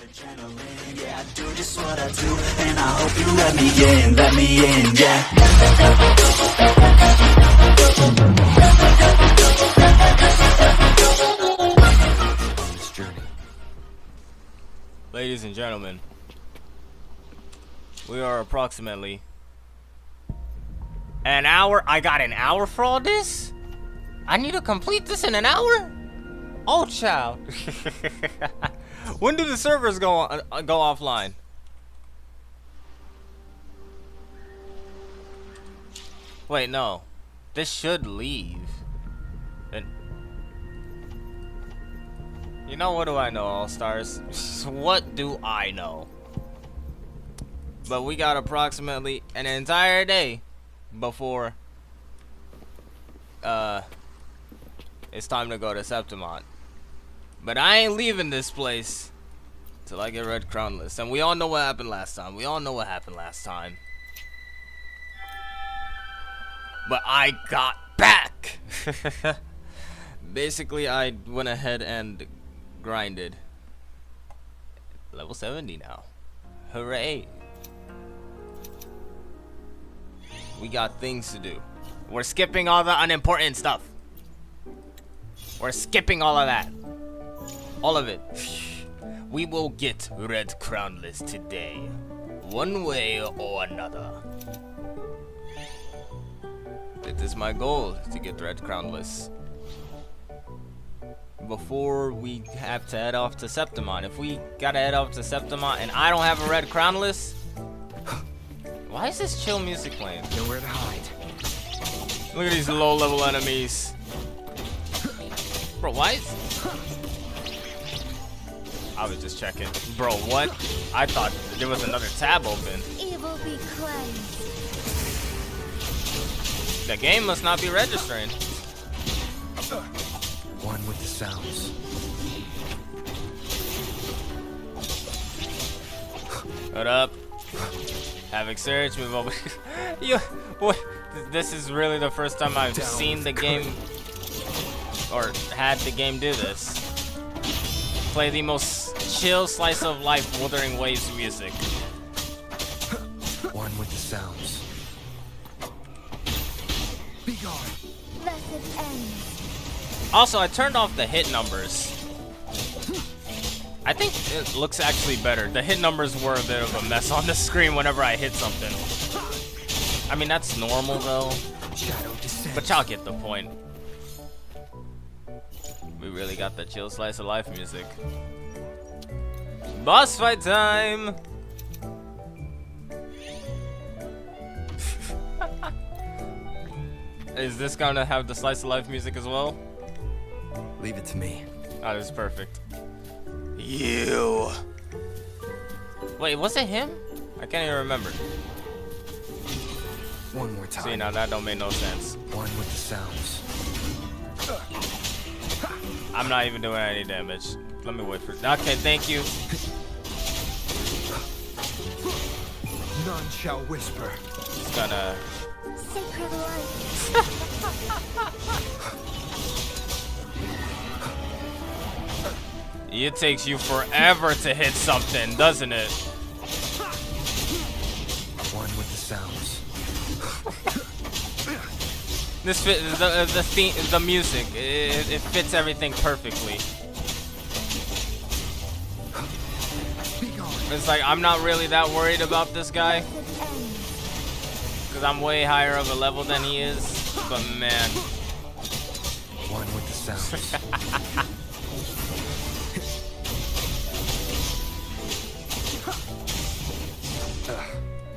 Adrenaline, yeah, I do just what I do, and I hope you let me in, yeah. This journey. Ladies and gentlemen, we are approximately an hour. I got an hour for all this? I need to complete this in an hour? Oh, child. When do the servers go offline? Wait, no. This should leave. And you know, what do I know, All-Stars? What do I know? But we got approximately an entire day before it's time to go to Septimont. But I ain't leaving this place till I get Red Crownless. And we all know what happened last time. But I got back! Basically, I went ahead and grinded. Level 70 now. Hooray! We got things to do. We're skipping all the unimportant stuff. We're skipping all of that. All of it. We will get Red Crownless today, one way or another. It is my goal to get Red Crownless before we have to head off to Septimont. If we gotta head off to Septimont and I don't have a Red Crownless, why is this chill music playing? Nowhere to hide. Look at these low-level enemies. Bro, why is... I was just checking. Bro, what? I thought there was another tab open. Evil be cleansed. The game must not be registering. One with the sounds. Hold up. Havoc Surge, move over. You, what? This is really the first time I've seen the game, or had the game do this. Play the most chill slice of life Wuthering Waves music. One with the sounds. Be gone. Blessed end. Also, I turned off the hit numbers. I think it looks actually better. The hit numbers were a bit of a mess on the screen whenever I hit something. I mean, that's normal though. Shadow descends. But y'all get the point. We really got the chill slice of life music. Boss fight time! Is this gonna have the slice of life music as well? Leave it to me. That is perfect. You! Wait, was it him? I can't even remember. One more time. See, now that don't make no sense. One with the sounds. I'm not even doing any damage. Let me wait for it. Okay, thank you. None shall whisper. It's gonna... Sacred light. It takes you forever to hit something, doesn't it? One with the sounds. This the music, it fits everything perfectly. It's like I'm not really that worried about this guy, because I'm way higher of a level than he is. But man, One with the sounds.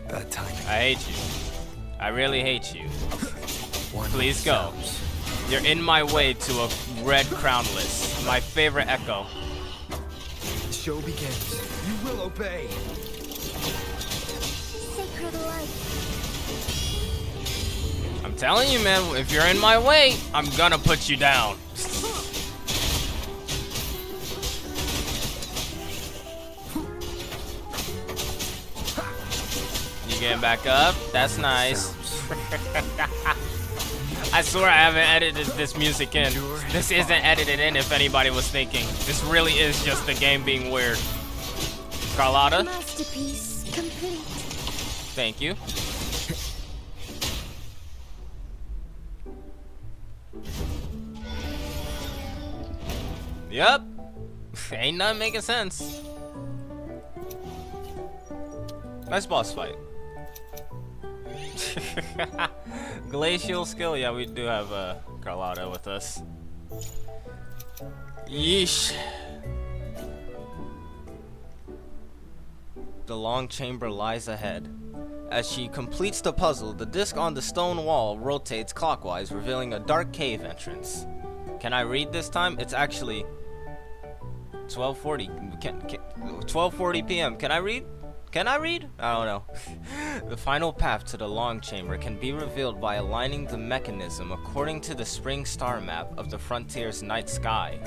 Bad timing. I hate you. I really hate you. One Please with the go. sounds. You're in my way to a Red Crownless, my favorite echo. The show begins. You will obey. Sacred light. I'm telling you, man, if you're in my way, I'm gonna put you down. You getting back up? That's nice. I swear I haven't edited this music in. This isn't edited in if anybody was thinking. This really is just the game being weird. Carlotta. Masterpiece complete. Thank you. Yep. Ain't nothing making sense. Nice boss fight. Glacial skill. Yeah, we do have Carlotta with us. Yeesh. The long chamber lies ahead. As she completes the puzzle, the disc on the stone wall rotates clockwise, revealing a dark cave entrance. Can I read this time? It's actually 12:40 p.m. Can I read? Can I read? I don't know. The final path to the long chamber can be revealed by aligning the mechanism according to the spring star map of the frontier's night sky.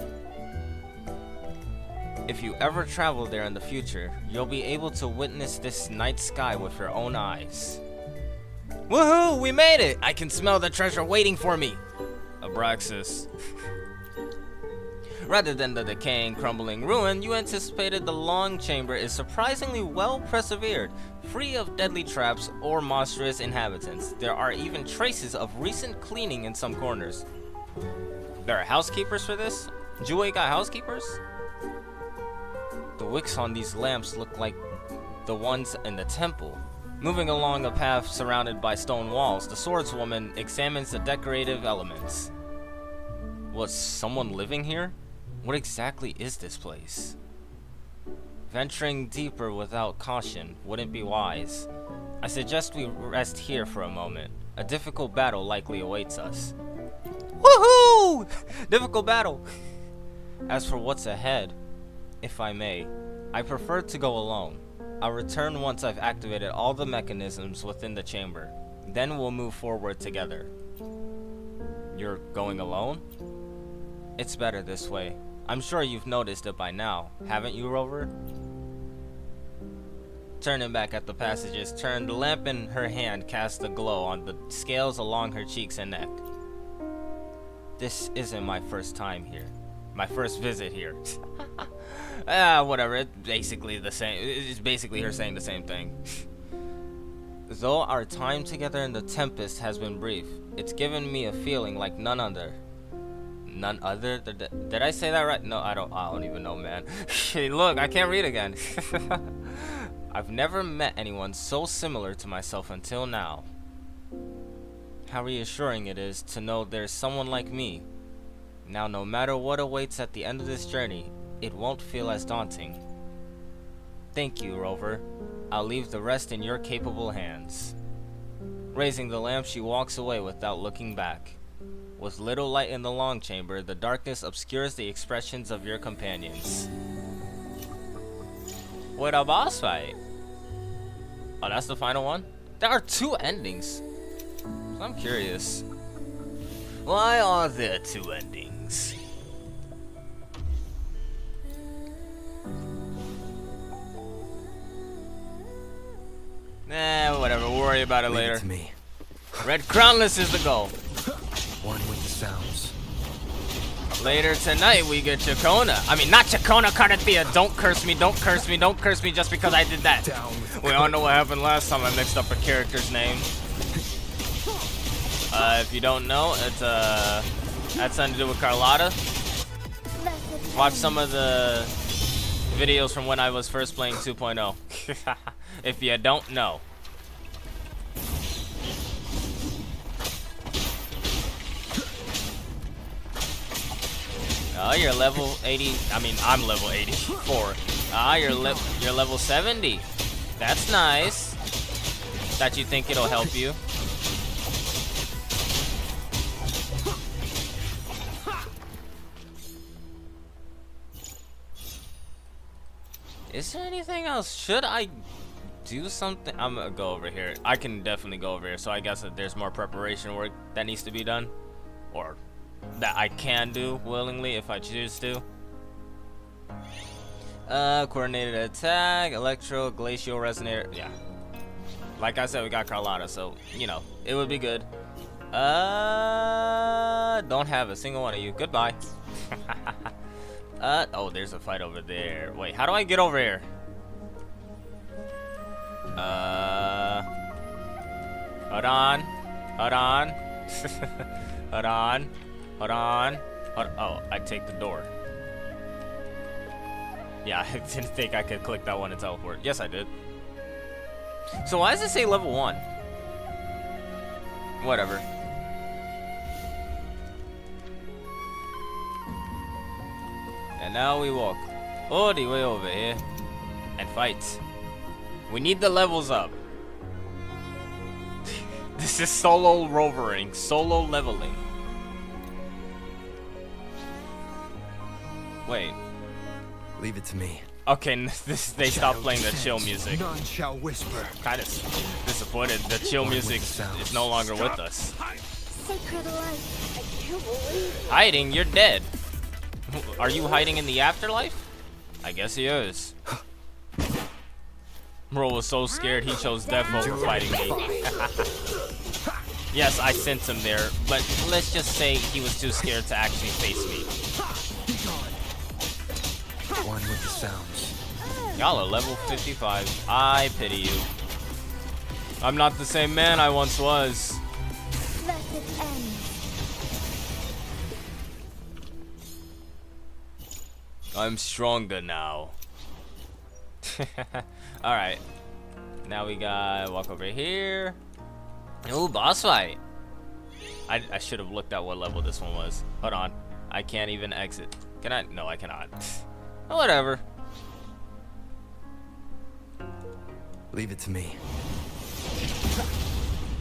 If you ever travel there in the future, you'll be able to witness this night sky with your own eyes. Woohoo! We made it! I can smell the treasure waiting for me! Abraxas. Rather than the decaying, crumbling ruin, you anticipated the long chamber is surprisingly well preserved, free of deadly traps or monstrous inhabitants. There are even traces of recent cleaning in some corners. There are housekeepers for this? Jue got housekeepers? The wicks on these lamps look like the ones in the temple. Moving along a path surrounded by stone walls, the swordswoman examines the decorative elements. Was someone living here? What exactly is this place? Venturing deeper without caution wouldn't be wise. I suggest we rest here for a moment. A difficult battle likely awaits us. Woohoo! Difficult battle! As for what's ahead, if I may, I prefer to go alone. I'll return once I've activated all the mechanisms within the chamber. Then we'll move forward together. You're going alone? It's better this way. I'm sure you've noticed it by now, haven't you, Rover? Turning back at the passage's turn, the lamp in her hand casts a glow on the scales along her cheeks and neck. This isn't my first time here. My first visit here. Whatever, it's basically the same. It's basically her saying the same thing. Though our time together in the Tempest has been brief, it's given me a feeling like none other. None other? Did I say that right? No, I don't even know, man. Look, I can't read again. I've never met anyone so similar to myself until now. How reassuring it is to know there's someone like me. Now, no matter what awaits at the end of this journey, it won't feel as daunting. Thank you, Rover. I'll leave the rest in your capable hands. Raising the lamp, she walks away without looking back. With little light in the long chamber, the darkness obscures the expressions of your companions. What a boss fight! Oh, that's the final one? There are 2 endings. I'm curious. Why are there 2 endings? Nah, whatever. We'll worry about it later. Leave it to me. Red Crownless is the goal. One with the sounds. Later tonight, we get Chacona. I mean, not Chacona, Cardathea. Don't curse me, don't curse me, don't curse me just because I did that. Down with We all know what happened last time I mixed up a character's name. If you don't know, it's, had something to do with Carlotta. Watch some of the videos from when I was first playing 2.0. If you don't know. Oh, you're level 80. I mean, I'm level 84. Ah, you're level 70. That's nice. That you think it'll help you. Is there anything else? Should I do something? I'm gonna go over here. I can definitely go over here. So I guess that there's more preparation work that needs to be done, or that I can do willingly if I choose to. Coordinated attack, electro, glacial resonator. Yeah, like I said, we got Carlotta, so you know it would be good. Don't have a single one of you. Goodbye. Oh, there's a fight over there. Wait, how do I get over here? Hold on. Hold on. Hold on. Hold on. Oh, I take the door. Yeah, I didn't think I could click that one and teleport. Yes, I did. So why does it say level 1? Whatever. And now we walk all the way over here and fight. We need the levels up. This is solo rovering, solo leveling. Wait. Leave it to me. Okay, they stopped playing the chill music. None shall whisper. Kind of disappointed. The chill music is no longer with us. Sacred life. I can't believe it. Hiding? You're dead. Are you hiding in the afterlife? I guess he is. Merle was so scared he chose death over fighting me. Yes, I sent him there, but let's just say he was too scared to actually face me. One with the sounds. Y'all are level 55. I pity you. I'm not the same man I once was. Let it end. I'm stronger now. Alright. Now we got walk over here. Ooh, boss fight. I should have looked at what level this one was. Hold on. I can't even exit. Can I? No, I cannot. Whatever. Leave it to me.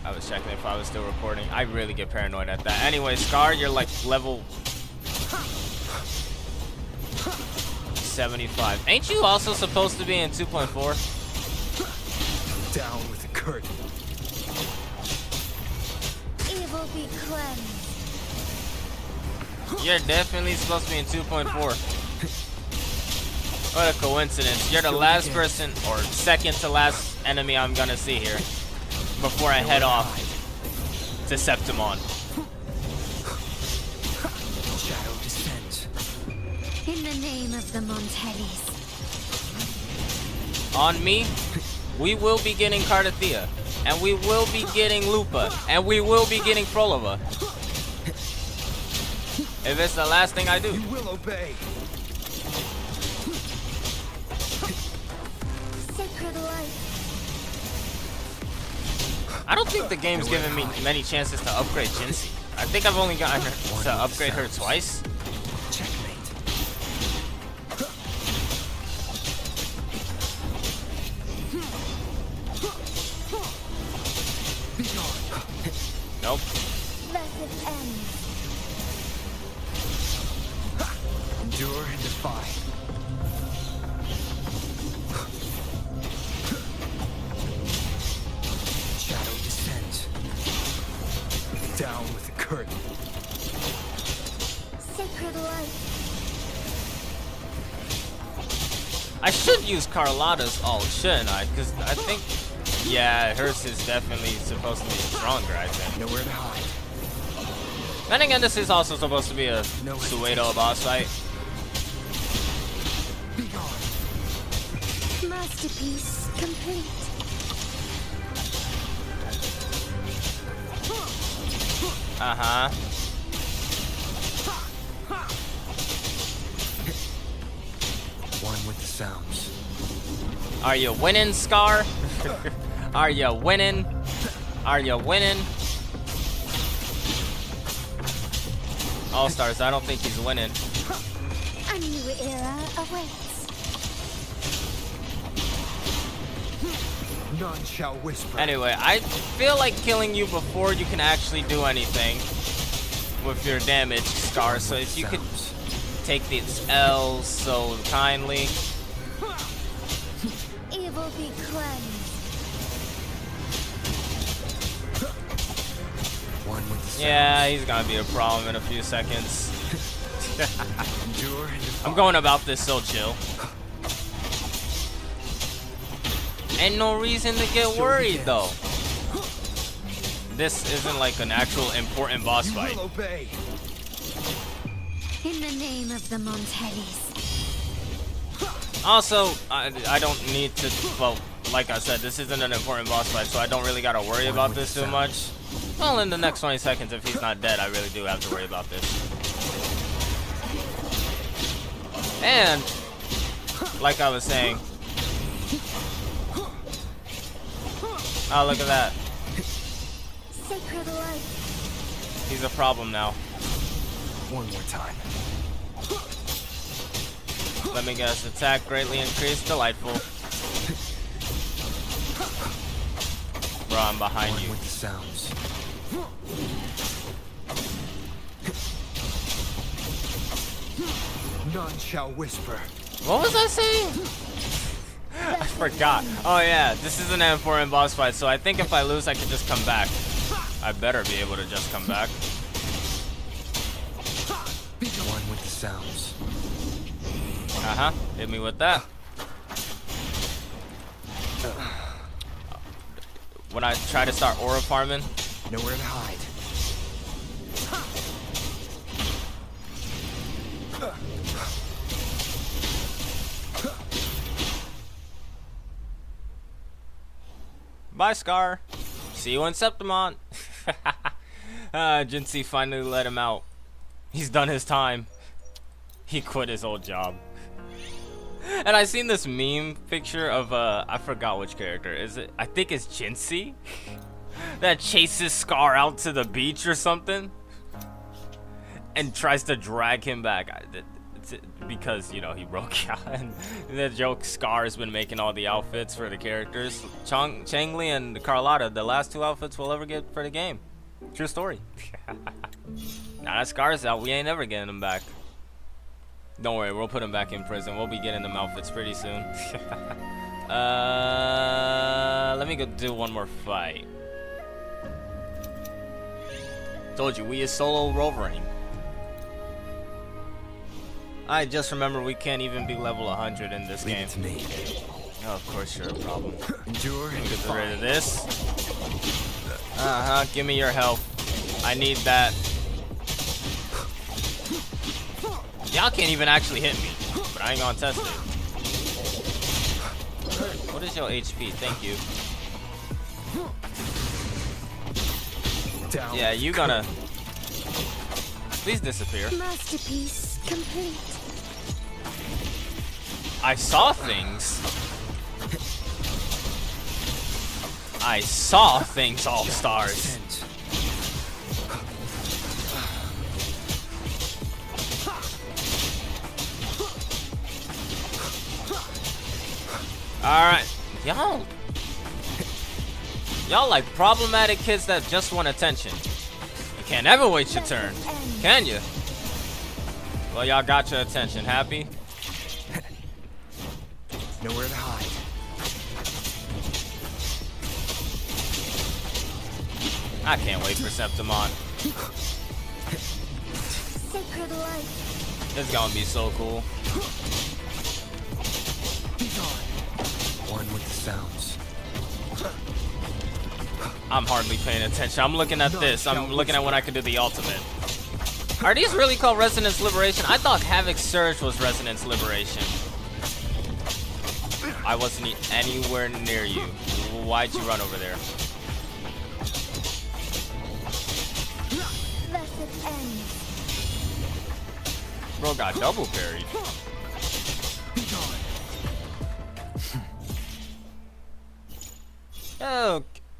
I was checking if I was still recording. I really get paranoid at that. Anyway, Scar, you're like level 75. Ain't you also supposed to be in 2.4? Down with the curtain. Evil be cleansed. You're definitely supposed to be in 2.4. What a coincidence. You're the last person, or second to last enemy I'm gonna see here before I head off to Septimont. Shadow descends. In the name of the Montellis. On me, we will be getting Cardathea, and we will be getting Lupa, and we will be getting Frolova. If it's the last thing I do. You will obey. Sacred life. I don't think the game's given me many chances to upgrade Jinxie. I think I've only gotten her to upgrade her twice. Checkmate. Be gone. Nope. Let it end. Endure and defy. Shadow descends. Down with the curtain. Sacred life. I should use Carlotta's ult, shouldn't I? Because I think, yeah, hers is definitely supposed to be stronger, I think. Nowhere to hide. Then again, this is also supposed to be a Suedo boss fight. Be gone. Masterpiece complete. Uh-huh. One with the sounds. Are you winning, Scar? Are you winning? Are you winning? All-Stars, I don't think he's winning. A new era awaits. None shall whisper. Anyway, I feel like killing you before you can actually do anything with your damage, Scar. So if you could take these L's so kindly. Evil be cleansed. One with the sounds. Yeah, he's gonna be a problem in a few seconds. Endure and defy. I'm going about this so chill. Ain't no reason to get worried though. This isn't like an actual important boss You fight. will obey. In the name of the Montellis. Also, I don't need to, well, like I said, this isn't an important boss fight, so I don't really gotta worry about this too much. Well, in the next 20 seconds, if he's not dead, I really do have to worry about this. And, like I was saying, oh, look at that. Sacred light. He's a problem now. One more time. Let me guess. Attack greatly increased. Delightful. Bro, I'm behind you. With the sounds. None shall whisper. What was I saying? I forgot. Oh yeah, this is an important boss fight, so I think if I lose, I can just come back. I better be able to just come back. One with the sounds. Uh-huh. Hit me with that. When I try to start aura farming, Nowhere to hide. bye Scar. See you in Septimont. Jincy finally let him out. He's done his time. He quit his old job. And I seen this meme picture of I forgot which character is it. I think it's Jincy that chases Scar out to the beach or something and tries to drag him back. It's because, you know, he broke out. And the joke, Scar has been making all the outfits for the characters. Changli and Carlotta, the last two outfits we'll ever get for the game. True story. Now that Scar's out, we ain't ever getting him back. Don't worry, we'll put him back in prison. We'll be getting them outfits pretty soon. Let me go do one more fight. Told you, we is solo rovering. I just remember we can't even be level 100 in this game. Leave it to me. Oh, of course you're a problem. Endure and Get rid of this. Give me your help. I need that. Y'all can't even actually hit me, but I ain't gonna test it. What is your HP? Thank you. down. Yeah, you gonna... Please disappear. Masterpiece complete. I saw things. I saw things, all stars. Alright. Y'all like problematic kids that just want attention. You can't ever wait your turn, can you? Well, y'all got your attention. Happy? Nowhere to hide. I can't wait for Septimont. Sacred light. It's gonna be so cool. One with the sounds. I'm hardly paying attention. I'm looking at this. I'm looking at when I can do the ultimate. Are these really called Resonance Liberation? I thought Havoc Surge was Resonance Liberation. I wasn't anywhere near you. Why'd you run over there? Blessed end. Bro got double parried.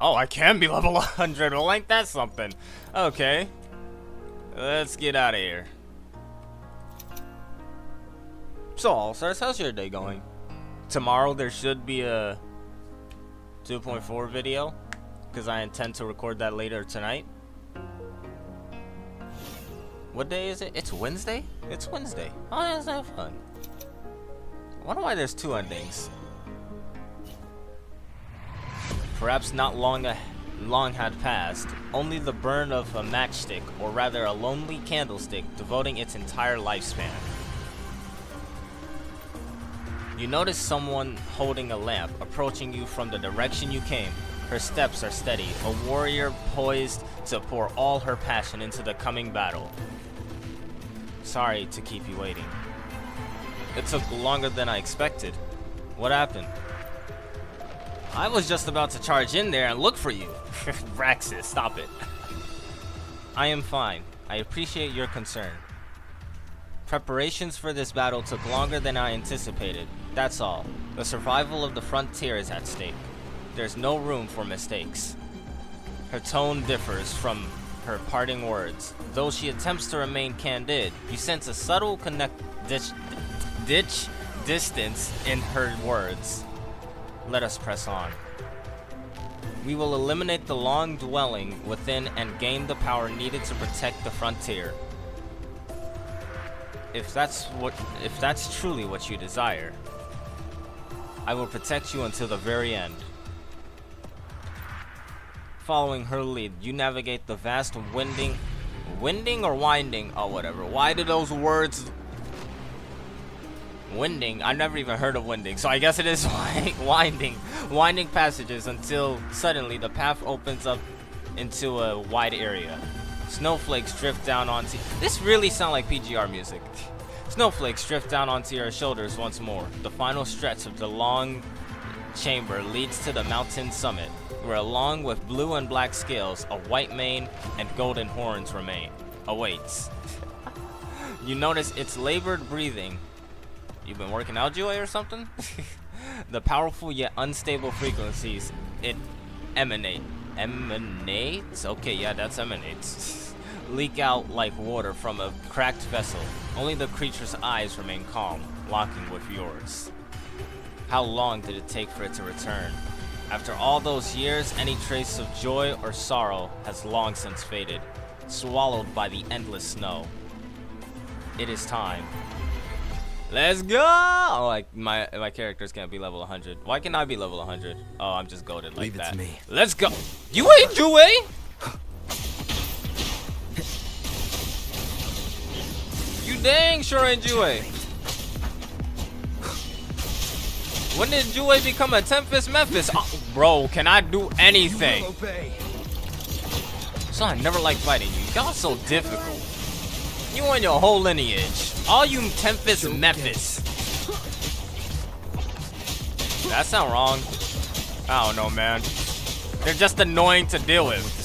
Oh, I can be level 100. Well, ain't that something? Okay. Let's get out of here. So, All-Stars, how's your day going? Tomorrow there should be a 2.4 video, because I intend to record that later tonight. What day is it? It's Wednesday? It's Wednesday. Oh, that's not fun. I wonder why there's two endings. Perhaps not long had passed. Only the burn of a matchstick, or rather a lonely candlestick, devoting its entire lifespan. You notice someone holding a lamp, approaching you from the direction you came. Her steps are steady, a warrior poised to pour all her passion into the coming battle. Sorry to keep you waiting. It took longer than I expected. What happened? I was just about to charge in there and look for you. Raxus, stop it. I am fine. I appreciate your concern. Preparations for this battle took longer than I anticipated. That's all. The survival of the frontier is at stake. There's no room for mistakes. Her tone differs from her parting words. Though she attempts to remain candid, you sense a subtle distance in her words. Let us press on. We will eliminate the long dwelling within and gain the power needed to protect the frontier. If that's truly what you desire, I will protect you until the very end. Following her lead, you navigate the vast winding or winding? Oh, whatever. Why do those words... Winding? I never even heard of winding, so I guess it is winding passages until suddenly the path opens up into a wide area. Snowflakes drift down onto... This really sounds like PGR music. Snowflakes drift down onto your shoulders once more. The final stretch of the long chamber leads to the mountain summit, where along with blue and black scales, a white mane and golden horns awaits. You notice its labored breathing. You've been working out, Joy, or something? The powerful yet unstable frequencies it emanates? Okay, yeah, that's emanates. Leak out like water from a cracked vessel. Only the creature's eyes remain calm, locking with yours. How long did it take for it to return? After all those years, any trace of joy or sorrow has long since faded, swallowed by the endless snow. It is time. Let's go! Oh, like my characters can't be level 100. Why can I be level 100? Oh, I'm just goated like that. Leave it to me. Let's go. You ain't Jue! You dang sure ain't Jue. When did Jue become a Tempest Memphis? Oh, bro, can I do anything? Son, I never liked fighting you. Y'all so difficult. You and your whole lineage. All you Tempest Memphis. That sound wrong. I don't know, man. They're just annoying to deal with.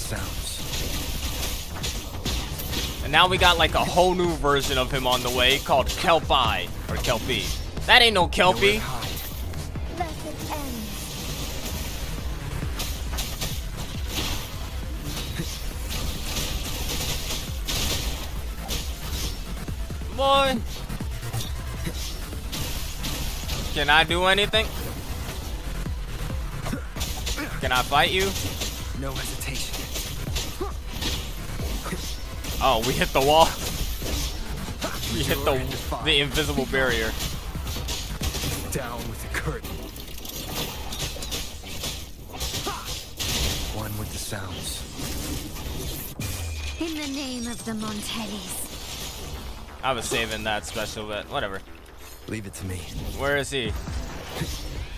And now we got like a whole new version of him on the way called Kelpie or Kelpie. That ain't no Kelpie. Boy, can I do anything? Can I fight you? No hesitation. Oh, we hit the wall. We hit the invisible barrier. Down with the curtain. One with the sounds. In the name of the Montellis. I was saving that special, but whatever. Leave it to me. Where is he?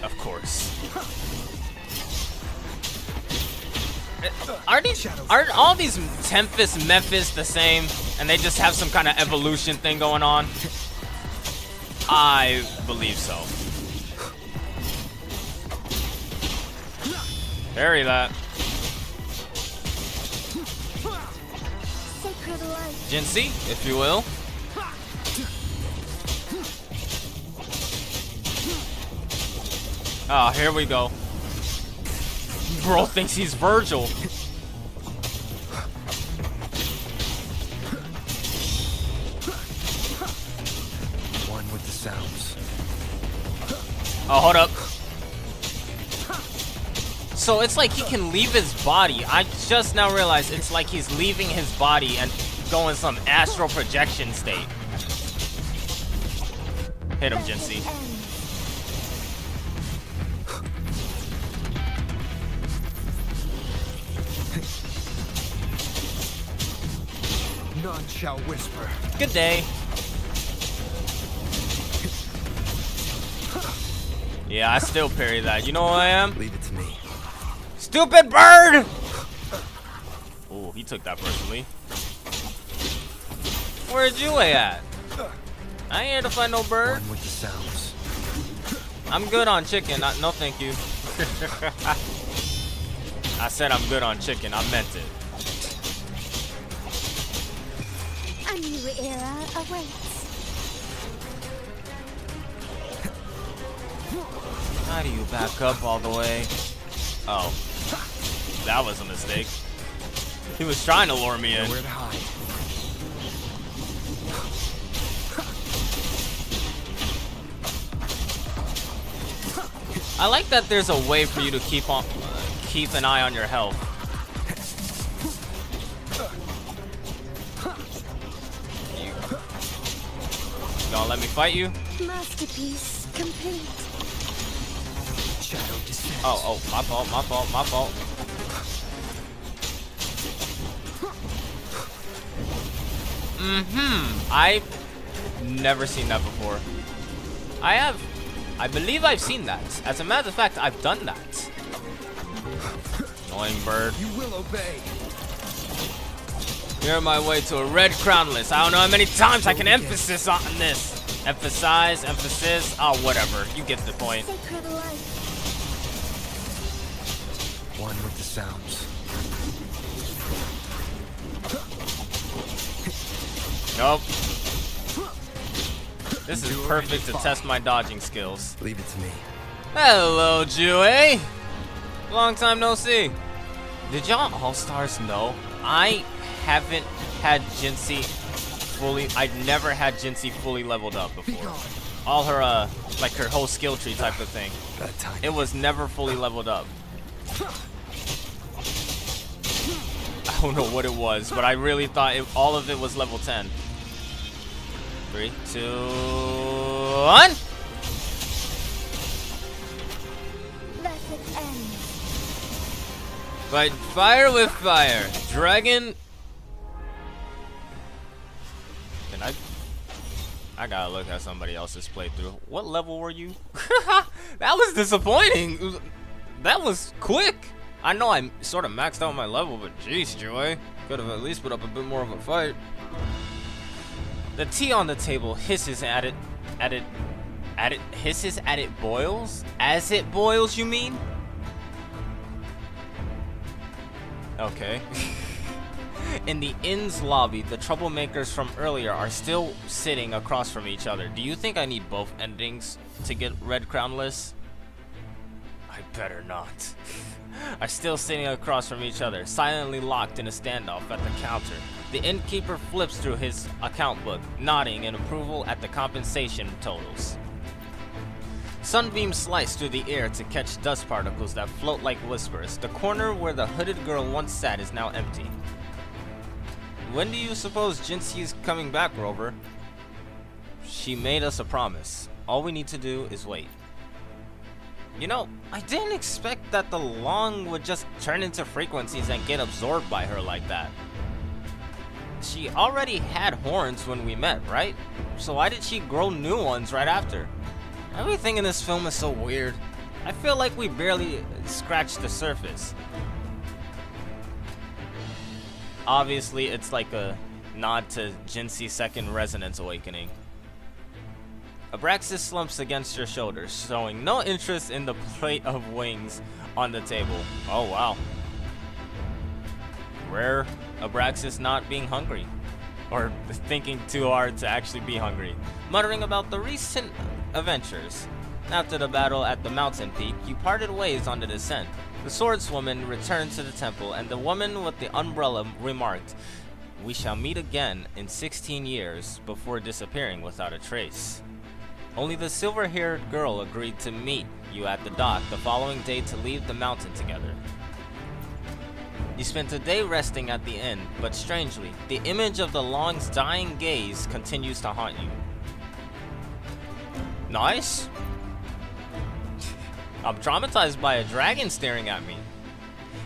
Of course. Aren't all these Tempest Memphis the same, and they just have some kind of evolution thing going on? I believe so. Parry that. Sacred light. Jinxie, if you will. Oh, here we go. Bro thinks he's Virgil. One with the sounds. Oh, hold up. So it's like he can leave his body. I just now realized it's like he's leaving his body and going some astral projection state. Hit him, Jinxie. None shall whisper. Good day. Yeah, I still parry that. You know who I am? Leave it to me. Stupid bird! Oh, he took that personally. Where's you at? I ain't here to find no bird. One with the sounds. I'm good on chicken. No, thank you. I said I'm good on chicken. I meant it. A new era awaits. How do you back up all the way? Oh. That was a mistake. He was trying to lure me in. Nowhere to hide. I like that there's a way for you to keep an eye on your health. You gonna let me fight you? Masterpiece complete. Shadow descends. Oh, my fault, my fault, my fault. I've never seen that before. I believe I've seen that. As a matter of fact, I've done that. Annoying bird. You will obey. You're on my way to a red crownless. I don't know how many times I can emphasize on this. Emphasize, emphasis, oh, whatever. You get the point. Sacred light. One with the sounds. Nope. This is perfect to test my dodging skills. Leave it to me. Hello, Jue. Long time no see. Did y'all All-Stars know? I haven't had Jinsei fully. I've never had Jinsei fully leveled up before. All her, like her whole skill tree type of thing. That time. It was never fully leveled up. I don't know what it was, but I really thought all of it was level 10. 3, 2, 1. Let it end. Fight fire with fire. Dragon. Can I gotta look at somebody else's playthrough. What level were you? That was disappointing. That was quick. I know I sort of maxed out my level, but jeez, Joy. Could have at least put up a bit more of a fight. The tea on the table hisses at it boils? As it boils, you mean? Okay. In the inn's lobby, the troublemakers from earlier are still sitting across from each other. Do you think I need both endings to get Red Crownless? I better not. Are still sitting across from each other, silently locked in a standoff at the counter. The innkeeper flips through his account book, nodding in approval at the compensation totals. Sunbeams slice through the air to catch dust particles that float like whispers. The corner where the hooded girl once sat is now empty. When do you suppose Jinsei is coming back, Rover? She made us a promise. All we need to do is wait. You know, I didn't expect that the Long would just turn into frequencies and get absorbed by her like that. She already had horns when we met, right? So why did she grow new ones right after? Everything in this film is so weird. I feel like we barely scratched the surface. Obviously, it's like a nod to Jinsei's second resonance awakening. Abraxas slumps against your shoulders, showing no interest in the plate of wings on the table. Oh, wow. Rare Abraxas not being hungry. Or thinking too hard to actually be hungry. Muttering about the recent adventures. After the battle at the mountain peak, you parted ways on the descent. The swordswoman returned to the temple, and the woman with the umbrella remarked, "We shall meet again in 16 years," before disappearing without a trace. Only the silver-haired girl agreed to meet you at the dock the following day to leave the mountain together. You spent a day resting at the inn, but strangely, the image of the Long's dying gaze continues to haunt you. Nice. I'm traumatized by a dragon staring at me.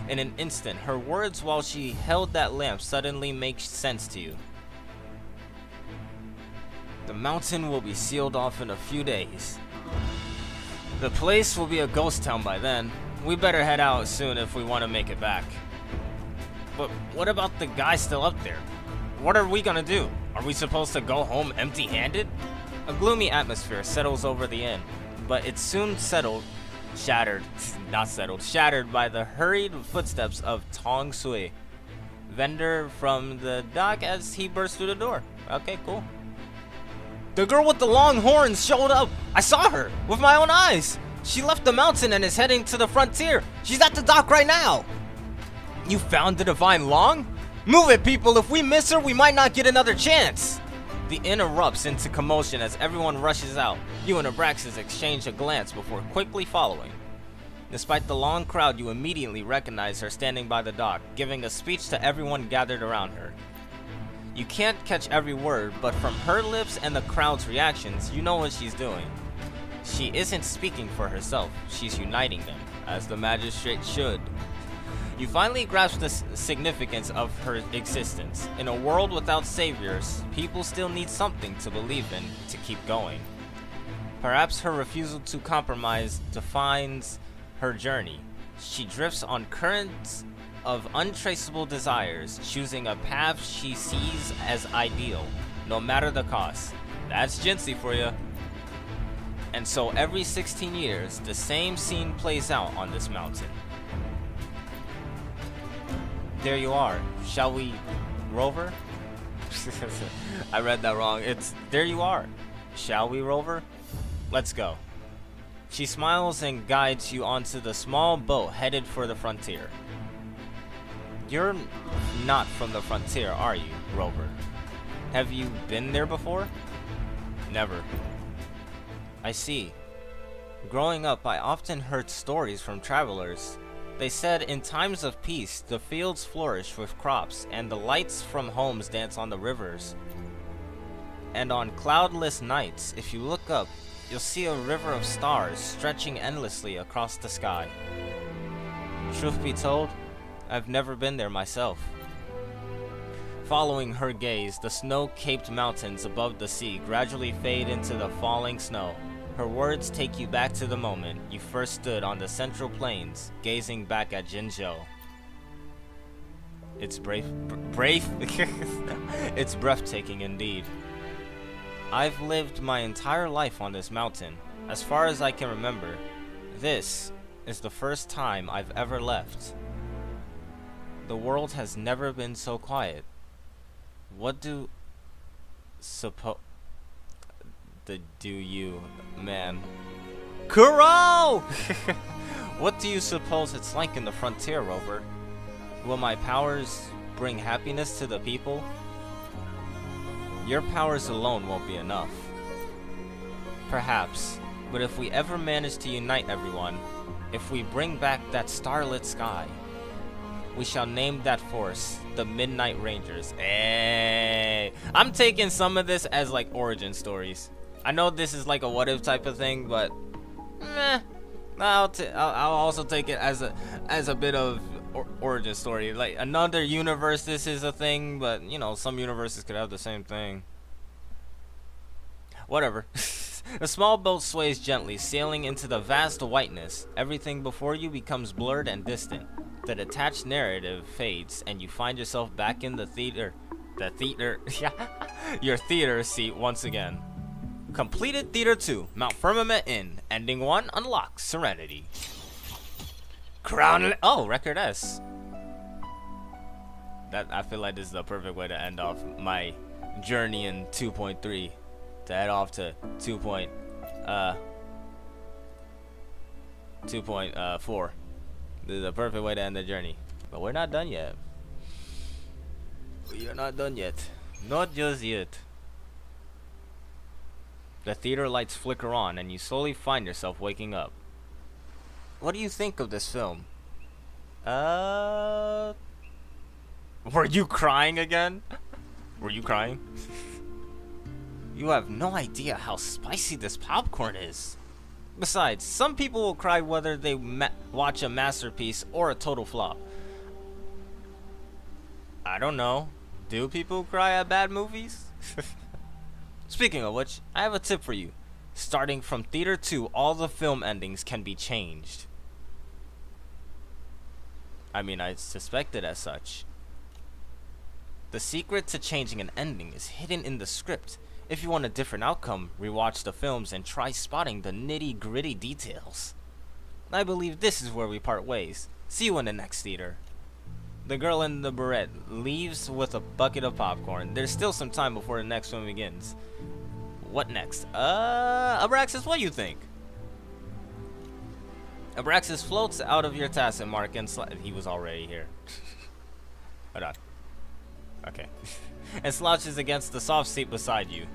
In an instant, her words while she held that lamp suddenly make sense to you. The mountain will be sealed off in a few days. The place will be a ghost town by then. We better head out soon if we want to make it back. But what about the guy still up there? What are we gonna do? Are we supposed to go home empty-handed? A gloomy atmosphere settles over the inn, but it's soon settled Shattered, not settled, shattered by the hurried footsteps of Tong Sui, vendor from the dock as he burst through the door. Okay, cool. The girl with the long horns showed up. I saw her with my own eyes. She left the mountain and is heading to the frontier. She's at the dock right now. You found the divine Long? Move it, people. If we miss her, we might not get another chance. The inn erupts into commotion as everyone rushes out. You and Abraxas exchange a glance before quickly following. Despite the long crowd, you immediately recognize her standing by the dock, giving a speech to everyone gathered around her. You can't catch every word, but from her lips and the crowd's reactions, you know what she's doing. She isn't speaking for herself, she's uniting them, as the magistrate should. You finally grasp the significance of her existence. In a world without saviors, people still need something to believe in to keep going. Perhaps her refusal to compromise defines her journey. She drifts on currents of untraceable desires, choosing a path she sees as ideal, no matter the cost. That's Jinsey for you. And so every 16 years, the same scene plays out on this mountain. There you are. Shall we, Rover? I read that wrong. It's there you are. Shall we, Rover? Let's go. She smiles and guides you onto the small boat headed for the frontier. You're not from the frontier, are you, Rover? Have you been there before? Never. I see. Growing up, I often heard stories from travelers. They said in times of peace, the fields flourish with crops, and the lights from homes dance on the rivers. And on cloudless nights, if you look up, you'll see a river of stars stretching endlessly across the sky. Truth be told, I've never been there myself. Following her gaze, the snow-capped mountains above the sea gradually fade into the falling snow. Her words take you back to the moment you first stood on the Central Plains, gazing back at Jinzhou. It's it's breathtaking indeed. I've lived my entire life on this mountain. As far as I can remember, this is the first time I've ever left. The world has never been so quiet. What do you, man? Kuro! What do you suppose it's like in the frontier, Rover? Will my powers bring happiness to the people? Your powers alone won't be enough. Perhaps, but if we ever manage to unite everyone, if we bring back that starlit sky, we shall name that force the Midnight Rangers. Hey, I'm taking some of this as like origin stories. I know this is like a what if type of thing, but I'll also take it as a bit of origin story. Like another universe, this is a thing, but you know, some universes could have the same thing. Whatever. A small boat sways gently, sailing into the vast whiteness. Everything before you becomes blurred and distant. The detached narrative fades, and you find yourself back in the theater. Your theater seat once again. Completed Theater 2, Mount Firmament Inn. Ending 1 unlocks Serenity. Record S. That I feel like this is the perfect way to end off my journey in 2.3. To head off to 2.4. This is the perfect way to end the journey. But we're not done yet. We are not done yet. Not just yet. The theater lights flicker on, and you slowly find yourself waking up. What do you think of this film? Were you crying again? Were you crying? You have no idea how spicy this popcorn is. Besides, some people will cry whether they watch a masterpiece or a total flop. I don't know. Do people cry at bad movies? Speaking of which, I have a tip for you. Starting from Theater 2, all the film endings can be changed. I mean, I suspected as such. The secret to changing an ending is hidden in the script. If you want a different outcome, rewatch the films and try spotting the nitty-gritty details. I believe this is where we part ways. See you in the next theater. The girl in the beret leaves with a bucket of popcorn. There's still some time before the next one begins. What next? Abraxas, what do you think? Abraxas floats out of your task mark and he was already here. Hold on. Okay. And slouches against the soft seat beside you.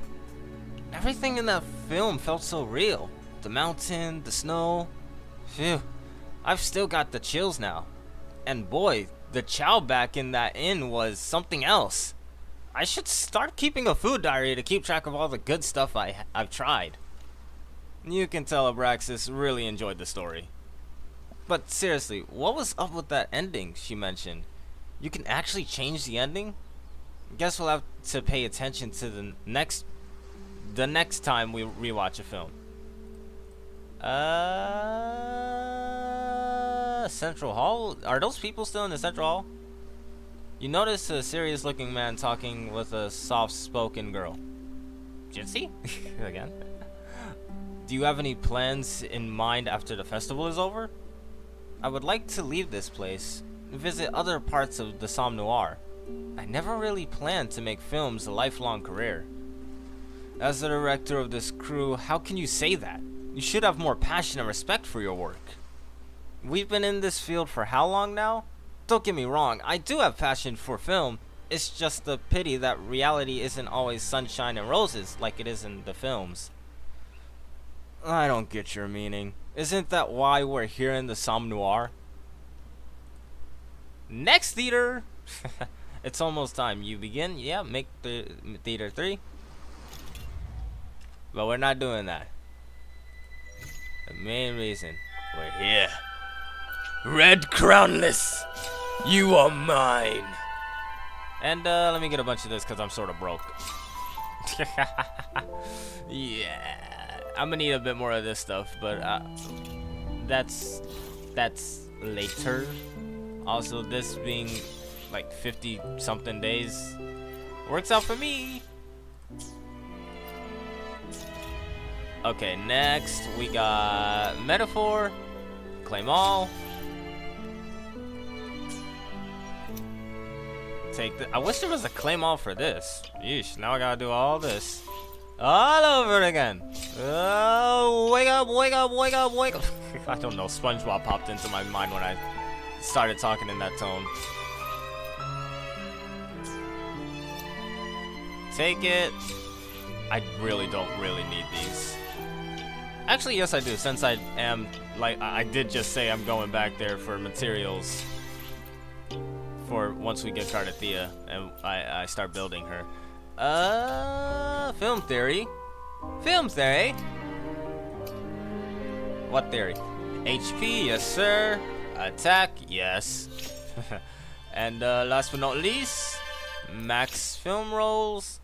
Everything in that film felt so real. The mountain, the snow. Phew. I've still got the chills now. And boy, the chow back in that inn was something else. I should start keeping a food diary to keep track of all the good stuff I've tried. You can tell Abraxas really enjoyed the story. But seriously, what was up with that ending she mentioned? You can actually change the ending? Guess we'll have to pay attention to the next time we rewatch a film. Central Hall? Are those people still in the Central Hall? You notice a serious looking man talking with a soft spoken girl. Jitsi? Again. Do you have any plans in mind after the festival is over? I would like to leave this place, visit other parts of the Somme Noir. I never really planned to make films a lifelong career. As the director of this crew, how can you say that? You should have more passion and respect for your work. We've been in this field for how long now? Don't get me wrong, I do have passion for film. It's just a pity that reality isn't always sunshine and roses like it is in the films. I don't get your meaning. Isn't that why we're here in the Somme Noir? Next theater! It's almost time. You begin? Yeah, make the theater 3. But we're not doing that. The main reason we're here. Red Crownless! You are mine! And let me get a bunch of this because I'm sort of broke. Yeah. I'm gonna need a bit more of this stuff, but that's later. Also, this being like 50 something days works out for me. Okay, next we got Metaphor, Claim All. I wish there was a Claim All for this. Yeesh, now I gotta do all this all over again. Oh, wake up, wake up, wake up, wake up. I don't know, SpongeBob popped into my mind when I started talking in that tone. Take it. I really don't need these. Actually, yes I do, since I am, like, I did just say I'm going back there for materials for once we get Cardathea and I start building her. Film theory. Film theory? What theory? HP, yes sir. Attack, yes. And last but not least, max film rolls.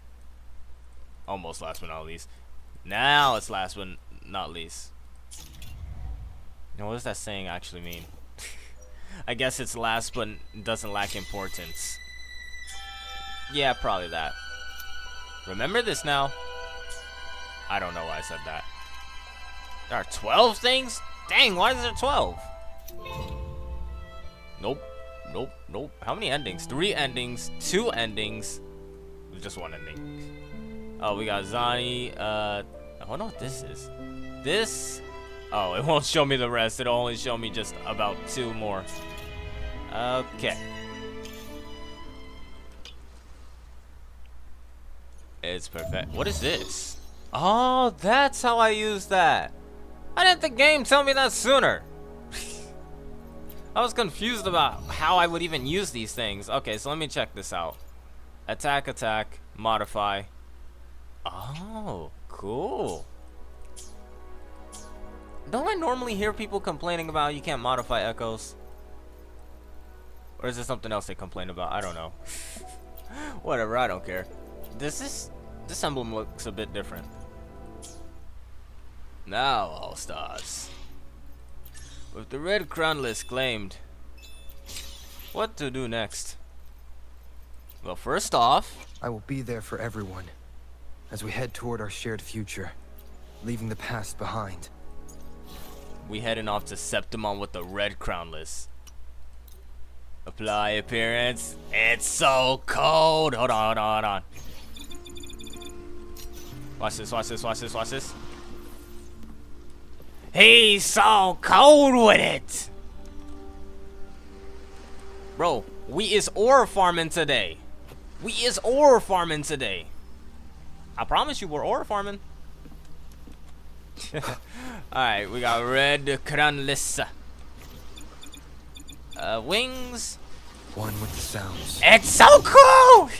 Almost last but not least. Now it's last but not least. Now what does that saying actually mean? I guess it's last but doesn't lack importance. Yeah, probably that. Remember this now. I don't know why I said that. There are 12 things? Dang, why is there 12? Nope. Nope. Nope. How many endings? 3 endings. 2 endings. Just 1 ending. Oh, we got Zani. I wonder what this is. This. Oh, it won't show me the rest. It'll only show me just about 2 more. Okay. It's perfect. What is this? Oh, that's how I use that. Why didn't the game tell me that sooner? I was confused about how I would even use these things. Okay, so let me check this out. Attack, attack, modify. Oh, cool. Don't I normally hear people complaining about you can't modify echoes? Or is there something else they complain about? I don't know. Whatever, I don't care. This emblem looks a bit different. Now, all stars. With the red crown list claimed, what to do next? Well, first off, I will be there for everyone as we head toward our shared future, leaving the past behind. we heading off to Septimont with the red crownless. Apply appearance. It's so cold. Hold on, hold on, hold on. Watch this, watch this, watch this, watch this. He's so cold with it. Bro, we is ore farming today. We is ore farming today. I promise you we're ore farming. Alright, we got red crownless. Wings. One with the sounds. It's so cool!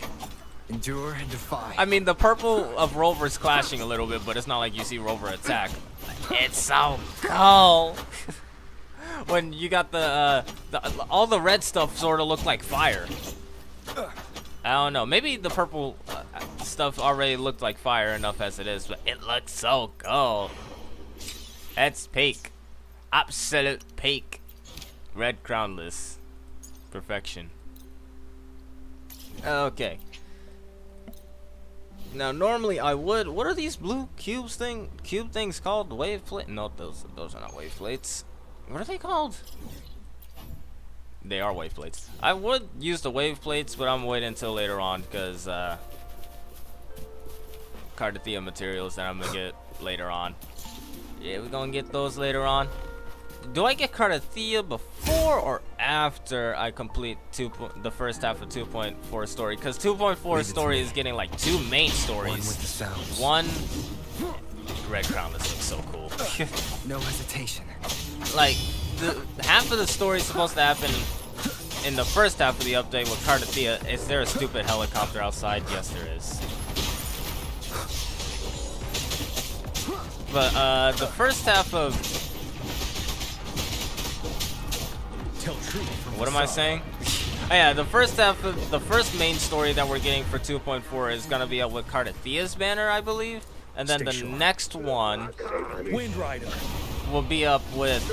Endure and defy. I mean, the purple of Rover's clashing a little bit, but it's not like you see Rover attack. It's so cool! When you got all the red stuff sort of look like fire. I don't know. Maybe the purple stuff already looked like fire enough as it is, but it looks so cool. That's peak. Absolute peak. Red crownless. Perfection. Okay. Now normally I would. What are these blue cube things called? Wave plate? No, those are not wave plates. What are they called? They are wave plates. I would use the wave plates, but I'm waiting until later on because Cardathia materials that I'm gonna get later on. Yeah, we're gonna get those later on. Do I get Cardathia before or after I complete the first half of 2.4 story? Because 2.4 story is getting like 2 main stories. One with the sounds. One. Red crown. This looks so cool. No hesitation. Like half of the story is supposed to happen in the first half of the update with Cardathia. Is there a stupid helicopter outside? Yes, there is. But the first half of what am I saying? Oh, yeah, the first half of the first main story that we're getting for 2.4 is gonna be up with Cardathia's banner, I believe, and then the next one Wind Rider will be up with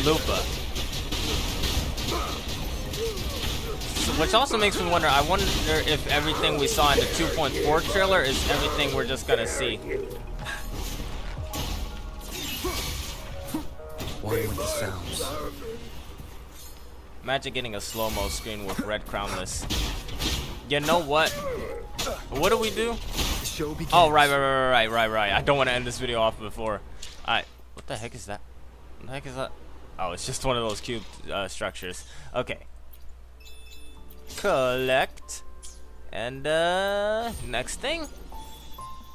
Lupa. So, which also makes me wonder. I wonder if everything we saw in the 2.4 trailer is everything we're just gonna see. One with the sounds. Imagine getting a slow-mo screen with red crownless. You know what? What do we do? The show begins. Oh, right. I don't want to end this video off before. Alright, what the heck is that? What the heck is that? Oh, it's just one of those cube structures. Okay. Collect. And, next thing.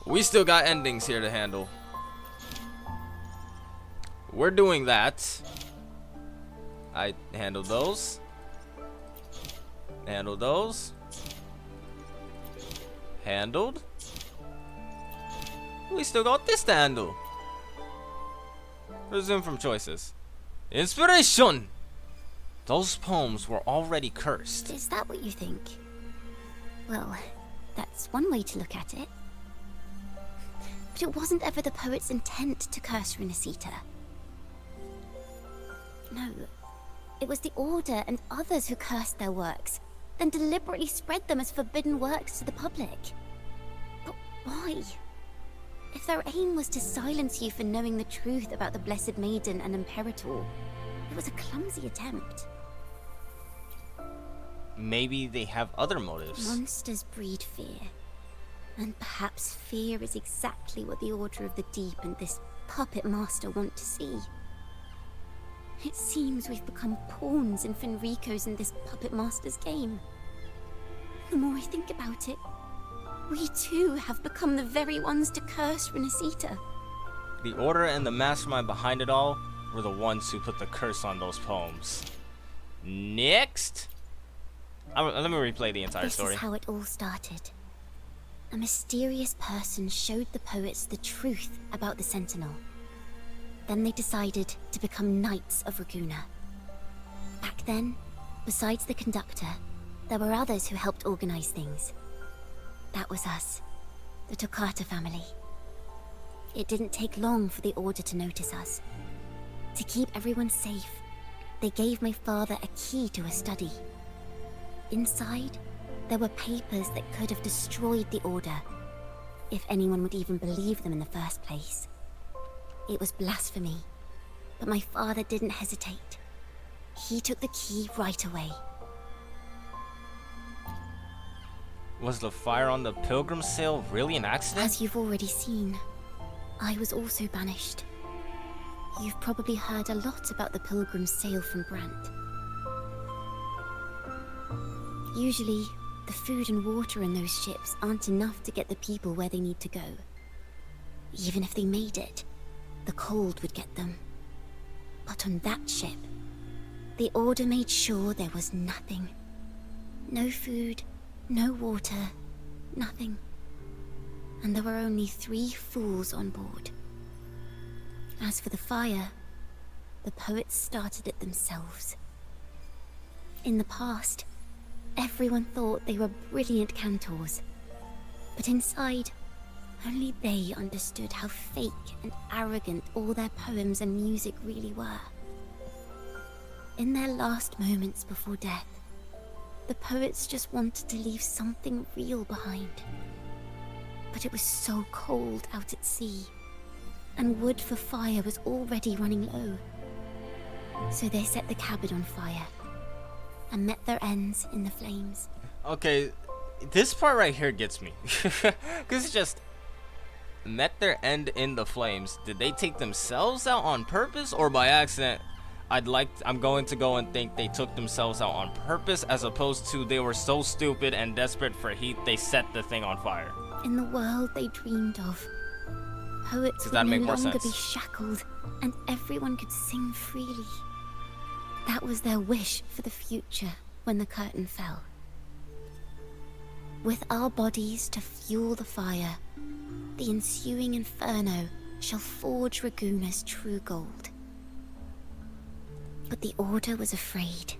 We still got endings here to handle. We're doing that. I handled those. Handled those. Handled. We still got this to handle. Resume from choices. Inspiration! Those poems were already cursed. Is that what you think? Well, that's one way to look at it. But it wasn't ever the poet's intent to curse Rinascita. No, it was the Order and others who cursed their works, then deliberately spread them as forbidden works to the public. But why? If their aim was to silence you for knowing the truth about the Blessed Maiden and Imperator, it was a clumsy attempt. Maybe they have other motives. Monsters breed fear. And perhaps fear is exactly what the Order of the Deep and this puppet master want to see. It seems we've become pawns in Fenrico's and this puppet master's game. The more I think about it, we too have become the very ones to curse Rinascita. The Order and the mastermind behind it all were the ones who put the curse on those poems. Next! Let me replay the entire story. This is how it all started. A mysterious person showed the poets the truth about the Sentinel. Then they decided to become Knights of Raguna. Back then, besides the conductor, there were others who helped organize things. That was us, the Toccata family. It didn't take long for the Order to notice us. To keep everyone safe, they gave my father a key to a study. Inside, there were papers that could have destroyed the Order, if anyone would even believe them in the first place. It was blasphemy, but my father didn't hesitate. He took the key right away. Was the fire on the pilgrim sail really an accident? As you've already seen, I was also banished. You've probably heard a lot about the pilgrim's sail from Brant. Usually, the food and water in those ships aren't enough to get the people where they need to go. Even if they made it, the cold would get them. But on that ship, the Order made sure there was nothing. No food, no water, nothing. And there were only 3 fools on board. As for the fire, the poets started it themselves. In the past, everyone thought they were brilliant cantors, but inside, only they understood how fake and arrogant all their poems and music really were. In their last moments before death, the poets just wanted to leave something real behind. But it was so cold out at sea, and wood for fire was already running low. So they set the cabin on fire, and met their ends in the flames. Okay, this part right here gets me. Because it's just... met their end in the flames. Did they take themselves out on purpose or by accident? I'm going to go and think they took themselves out on purpose, as opposed to they were so stupid and desperate for heat they set the thing on fire. In the world they dreamed of, poets Does would that no make more longer sense? be shackled, and everyone could sing freely. That was their wish for the future when the curtain fell. With our bodies to fuel the fire, the ensuing inferno shall forge Raguna's true gold. But the Order was afraid.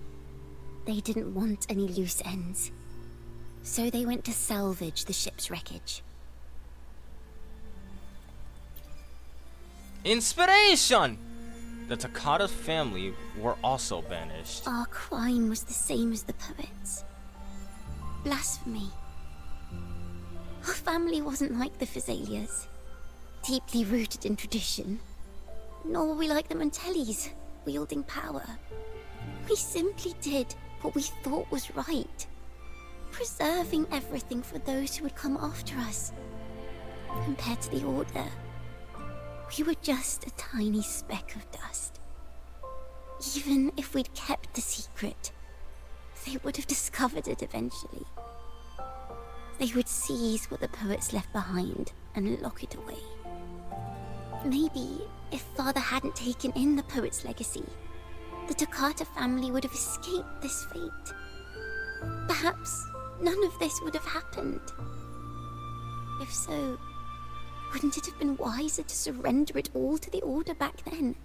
They didn't want any loose ends. So they went to salvage the ship's wreckage. Inspiration! The Takata family were also banished. Our crime was the same as the poets. Blasphemy. Our family wasn't like the Phyzalias, deeply rooted in tradition. Nor were we like the Mantellis, wielding power. We simply did what we thought was right, preserving everything for those who would come after us. Compared to the Order, we were just a tiny speck of dust. Even if we'd kept the secret, they would have discovered it eventually. They would seize what the poets left behind and lock it away. Maybe if Father hadn't taken in the poet's legacy, the Takata family would have escaped this fate. Perhaps none of this would have happened. If so, wouldn't it have been wiser to surrender it all to the Order back then?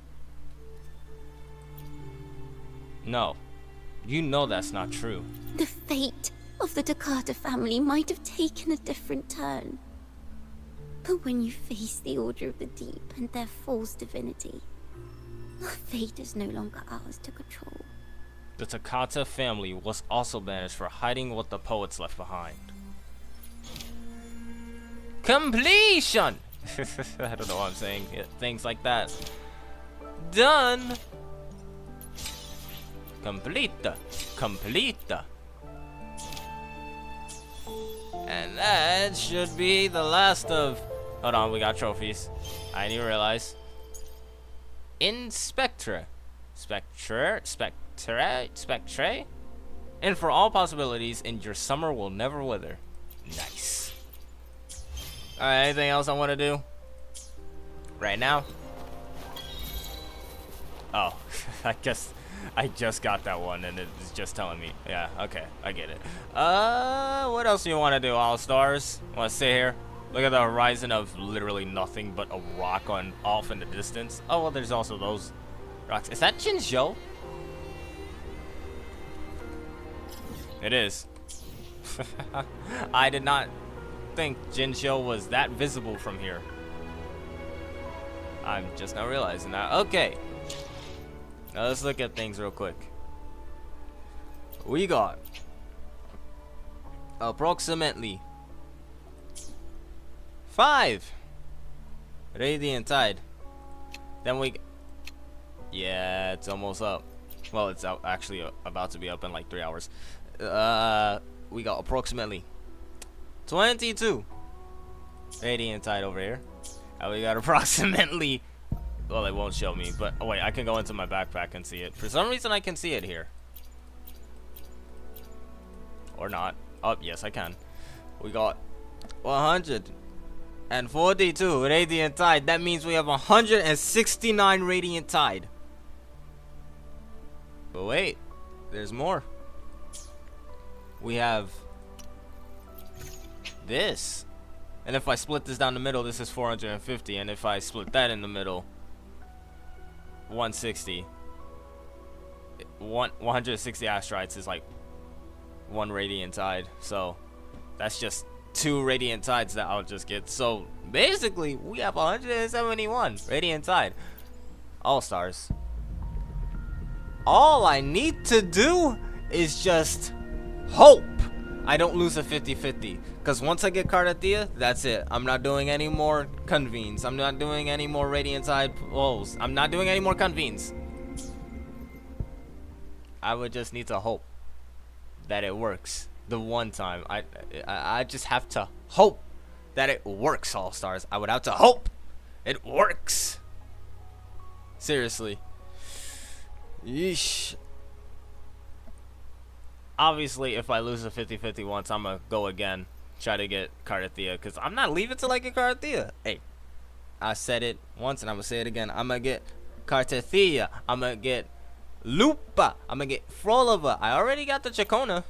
No. You know that's not true. The fate of the Takata family might have taken a different turn. But when you face the Order of the Deep and their false divinity, our fate is no longer ours to control. The Takata family was also banished for hiding what the poets left behind. Completion! I don't know what I'm saying. Things like that. Done! Complete. And that should be the last of... Hold on, we got trophies. I didn't even realize. Inspectra. Spectre? And for all possibilities, and your summer will never wither. Nice. Alright, anything else I want to do? Right now? Oh, I guess I just got that one and it's just telling me. Yeah, okay, I get it. What else do you want to do, All-Stars? Want to sit here? Look at the horizon of literally nothing but a rock off in the distance. Oh, well, there's also those rocks. Is that Jinzhou? It is. I did not think Jinzhou was that visible from here. I'm just now realizing that. Okay. Now let's look at things real quick. We got approximately 5 Radiant Tide. Then we, yeah, it's almost up. Well, it's out, actually about to be up in like 3 hours. We got approximately 22 radiant tide over here. And we got approximately, well, it won't show me, but oh wait, I can go into my backpack and see it. For some reason, I can see it here. Or not. Oh, yes, I can. We got 142 radiant tide. That means we have 169 radiant tide. But wait, there's more. We have this. And if I split this down the middle, this is 450. And if I split that in the middle, 160. 160 asteroids is like 1 radiant tide. So that's just 2 radiant tides that I'll just get. So basically, we have 171 radiant tide. All stars. All I need to do is just hope I don't lose a 50-50. Because once I get Cardathea, that's it. I'm not doing any more convenes. I'm not doing any more radiant tide pulls. I'm not doing any more convenes. I would just need to hope that it works the one time. I just have to hope that it works, All Stars. I would have to hope it works. Seriously. Yeesh. Obviously, if I lose a 50-50 once, I'm gonna go again. Try to get Cardathea. Because I'm not leaving till I get Cardathea. Hey, I said it once and I'm gonna say it again. I'm gonna get Cardathea. I'm gonna get Lupa. I'm gonna get Frolova. I already got the Chacona.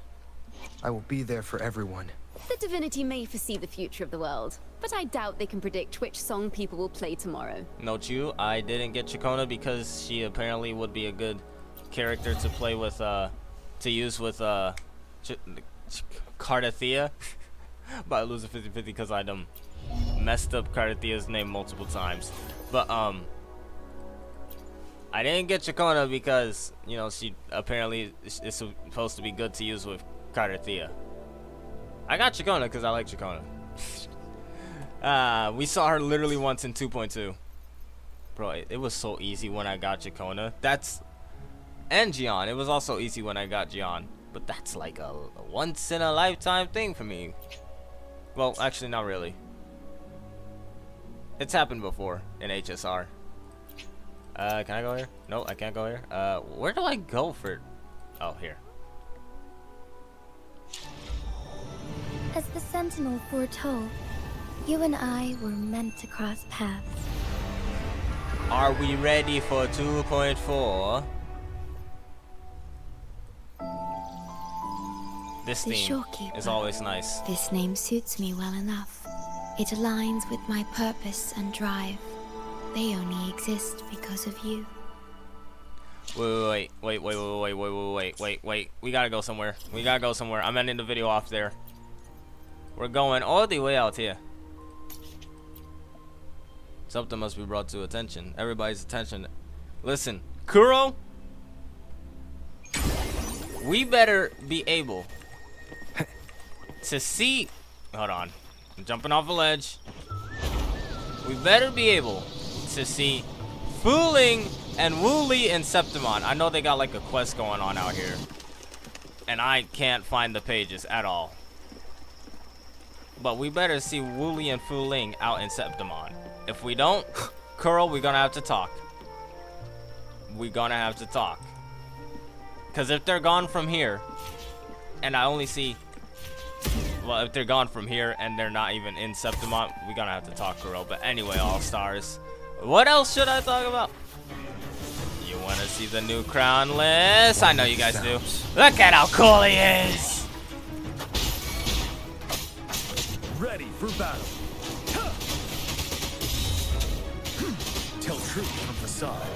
I will be there for everyone. The divinity may foresee the future of the world, but I doubt they can predict which song people will play tomorrow. Note you, I didn't get Chacona because she apparently would be a good character to play with, to use with, Cardathea. But I lose a 50-50 because I messed up Cardathea's name multiple times. But, I didn't get Chacona because, you know, she apparently is supposed to be good to use with Cardathea. I got Chacona because I like Chacona. We saw her literally once in 2.2. Bro, it was so easy when I got Chacona. And Gian. It was also easy when I got Gian. But that's like a once-in-a-lifetime thing for me. Well, actually, not really. It's happened before in HSR. Can I go here? No, I can't go here. Where do I go for... Oh, here. As the Sentinel foretold, you and I were meant to cross paths. Are we ready for 2.4? This The theme Shorekeeper. is always nice. This name suits me well enough. It aligns with my purpose and drive. They only exist because of you. Wait. We gotta go somewhere. I'm ending the video off there. We're going all the way out here. Something must be brought to attention. Everybody's attention. Listen, Kuro, we better be able to see. Hold on. I'm jumping off a ledge. We better be able to see Fuling and Wooly and Septimont. I know they got like a quest going on out here. And I can't find the pages at all. But we better see Wooly and Fuling out in Septimont. If we don't, Kuro, we're gonna have to talk. Because if they're gone from here, and I only see... Well, if they're gone from here and they're not even in Septimont, we're gonna have to talk Kuro. But anyway, All Stars, what else should I talk about? You wanna see the new crown list? I know you guys do. Look at how cool he is! Ready for battle. Tell truth from facade.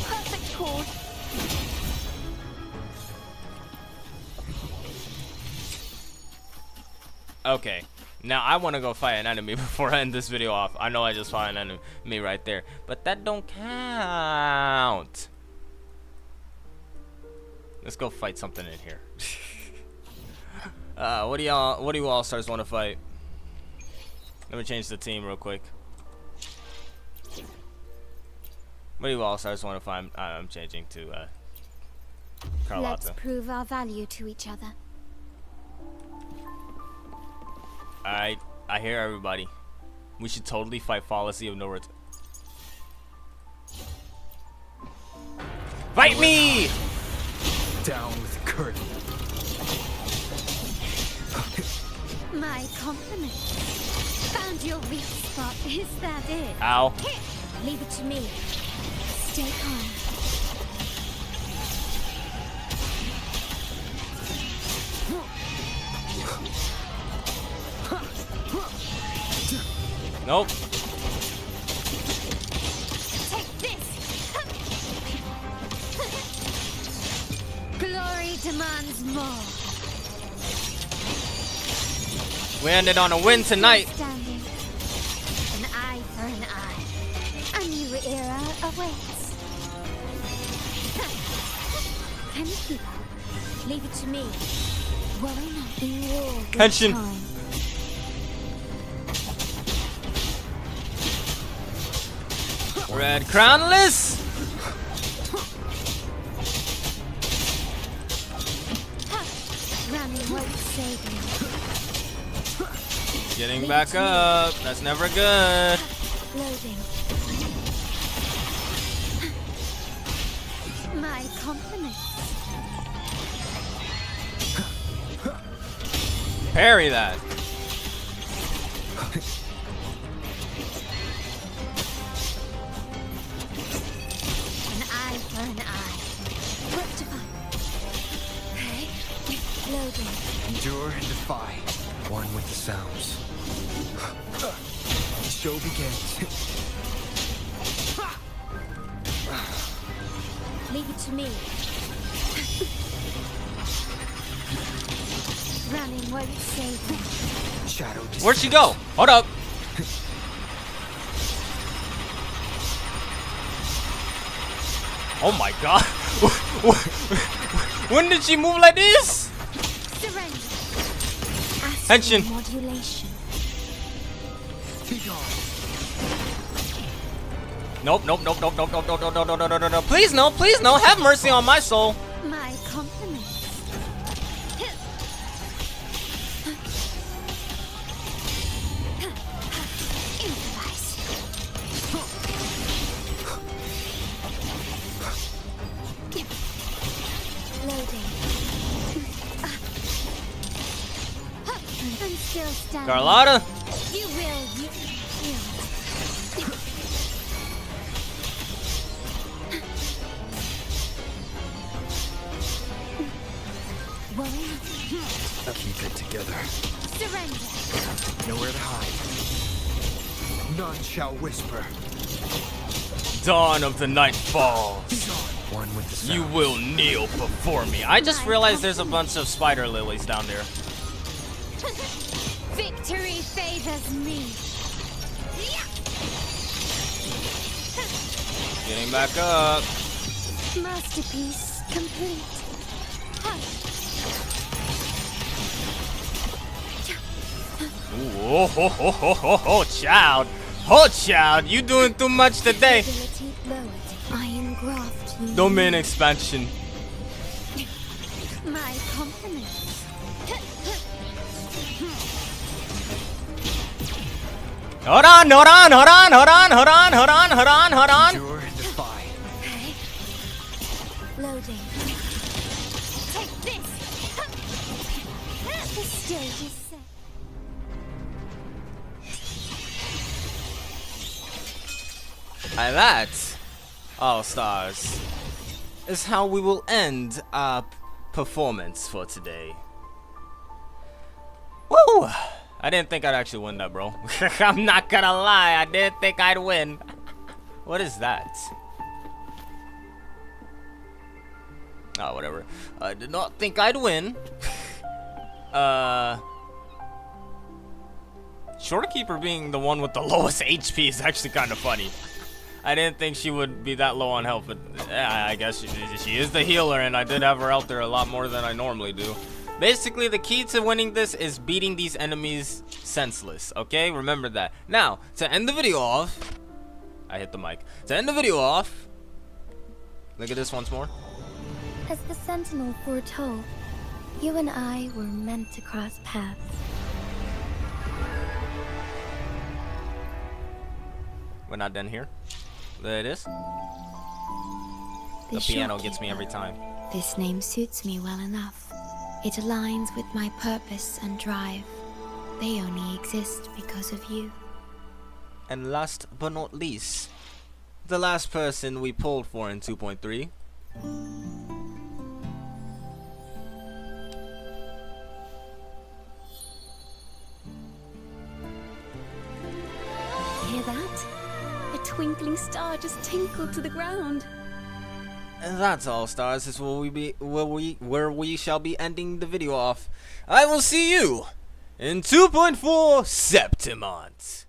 Perfect chord. Okay, now I want to go fight an enemy before I end this video off. I know I just fought an enemy right there, but that don't count. Let's go fight something in here. What do you all stars want to fight? Let me change the team real quick. What do you all stars want to find? I'm changing to Carlotta. Let's prove our value to each other. Alright, I hear everybody. We should totally fight Fallacy of No Return. Fight me! Down with Kurt. My compliments. Found your weak spot. Is that it? Ow. Leave it to me. Stay calm. Nope. Take this. Glory demands more. We ended on a win tonight. Standing. An eye for an eye. A new era awaits. Can you keep up? Leave it to me. Worry not. In war. with Tension. time. Red Crownless. Running won't save you. Getting back up. That's never good. Loading. My compliments. Parry that. An eye for an eye. What to find? Loading. Endure and defy. One with the sounds. The show begins. Leave it to me. Running won't save me. Shadow. Where'd she go? Hold up. Oh my god. When did she move like this? Surrender. Tension. Modulation. Be gone. Nope, nope, nope, nope, nope, nope, nope, nope, nope, nope, nope, nope, nope. Please no, please no. Have mercy on my soul. My compliments. Improvise. Loading. I'm still standing. Carlotta. You will. You will. Worry not. Keep it together. Surrender. Nowhere to hide. None shall whisper. Dawn of the night falls. Be gone. One with the sounds. You will kneel before me. I just realized there's a bunch of spider lilies down there. Victory favors me. Getting back up. Masterpiece complete. Ooh, oh, ho, ho, ho, ho, ho, child. Oh, child. You doing too much today. Ability lowered. I engraft you. Domain expansion. My compliments. Hold on, hold on, hold on, hold on, hold on, hold on, hold on, hold on. Endure and defy. Loading. Take this. The stage is set. And that, all stars, is how we will end our performance for today. Woo! I didn't think I'd actually win that, bro. I'm not gonna lie, I didn't think I'd win. What is that? Oh, whatever. I did not think I'd win. Shorekeeper being the one with the lowest HP is actually kind of funny. I didn't think she would be that low on health, but I guess she is the healer, and I did have her out there a lot more than I normally do. Basically, the key to winning this is beating these enemies senseless, okay? Remember that. Now, to end the video off... I hit the mic. To end the video off... Look at this once more. As the Sentinel foretold, you and I were meant to cross paths. We're not done here. There it is. The The piano gets me shopkeeper. every time. This name suits me well enough. It aligns with my purpose and drive. They only exist because of you. And last but not least, the last person we pulled for in 2.3. Hear that? A twinkling star just tinkled to the ground. And that's all, stars. This is where we shall be ending the video off. I will see you in 2.4 Septimont.